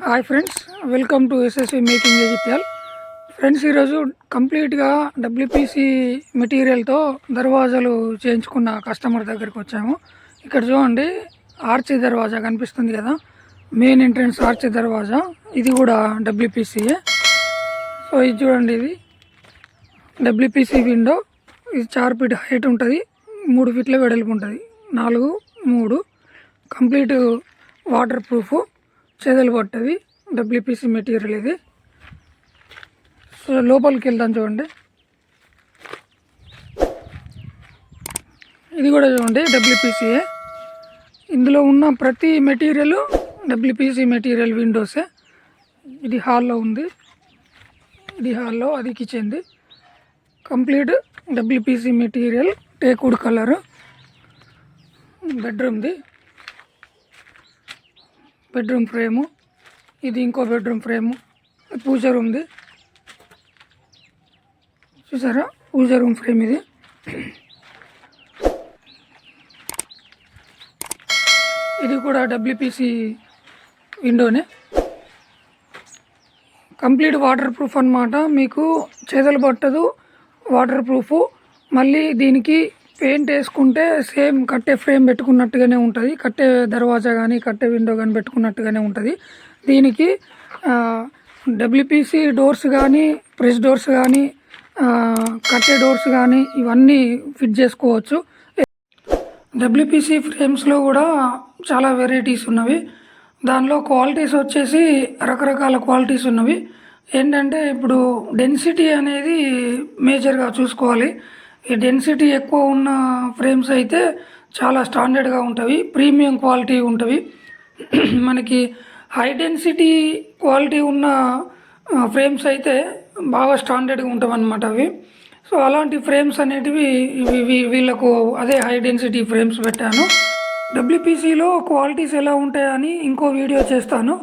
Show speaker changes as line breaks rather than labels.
Hi friends, welcome to SSV making vegetal. Friends, ఈరోజు కంప్లీట్గా WPC మెటీరియల్తో దర్వాజాలు చేయించుకున్న కస్టమర్ దగ్గరికి వచ్చాము. ఇక్కడ చూడండి, ఆర్చి దర్వాజా కనిపిస్తుంది కదా, మెయిన్ ఎంట్రన్స్ ఆర్చి దర్వాజా. ఇది కూడా డబ్ల్యూపీసీయే. సో ఇది చూడండి, ఇది డబ్ల్యూపీసీ విండో. ఇది 4 ఫీట్ హైట్ ఉంటుంది, 3 ఫీట్ల వెడల్పు ఉంటుంది, 4, 3 కంప్లీట్ వాటర్ ప్రూఫ్, చేదలు పట్టది డబ్ల్యూపీసీ మెటీరియల్ ఇది. సో లోపలికి వెళ్తాం చూడండి. ఇది కూడా చూడండి డబ్ల్యూపీసీయే. ఇందులో ఉన్న ప్రతి మెటీరియల్ డబ్ల్యూపీసీ మెటీరియల్ విండోసే. ఇది హాల్లో ఉంది, ఇది హాల్లో, అది కిచెన్ది. Complete WPC material, teakwood colour. బెడ్రూమ్ది, బెడ్రూమ్ ఫ్రేము. ఇది ఇంకో బెడ్రూమ్ ఫ్రేము. పూజ రూమ్ది, చూసారా, పూజ రూమ్ ఫ్రేమ్ ఇది. ఇది కూడా డబ్ల్యూపీసీ విండోనే. కంప్లీట్ వాటర్ ప్రూఫ్ అన్నమాట. మీకు చేదలు పట్టదు, వాటర్ ప్రూఫ్. మళ్ళీ దీనికి పెయింట్ వేసుకుంటే సేమ్ కట్టే ఫ్రేమ్ పెట్టుకున్నట్టుగానే ఉంటుంది. కట్టే దర్వాజా కానీ కట్టే విండో కానీ పెట్టుకున్నట్టుగానే ఉంటుంది. దీనికి డబ్ల్యూపీసీ డోర్స్ కానీ, ప్రెస్ డోర్స్ కానీ, కట్టే డోర్స్ కానీ ఇవన్నీ ఫిట్ చేసుకోవచ్చు. డబ్ల్యూపీసీ ఫ్రేమ్స్లో కూడా చాలా వెరైటీస్ ఉన్నవి. దానిలో క్వాలిటీస్ వచ్చేసి రకరకాల క్వాలిటీస్ ఉన్నవి. ఏంటంటే ఇప్పుడు డెన్సిటీ అనేది మేజర్గా చూసుకోవాలి. ఈ డెన్సిటీ ఎక్కువ ఉన్న ఫ్రేమ్స్ అయితే చాలా స్టాండర్డ్గా ఉంటవి, ప్రీమియం క్వాలిటీ ఉంటవి. మనకి హై డెన్సిటీ క్వాలిటీ ఉన్న ఫ్రేమ్స్ అయితే బాగా స్టాండర్డ్గా ఉంటాయి అన్నమాట అవి. సో అలాంటి ఫ్రేమ్స్ అనేటివి వీళ్ళకు అదే హై డెన్సిటీ ఫ్రేమ్స్ పెట్టాను. డబ్ల్యూపీసీలో క్వాలిటీస్ ఎలా ఉంటాయని ఇంకో వీడియో చేస్తాను.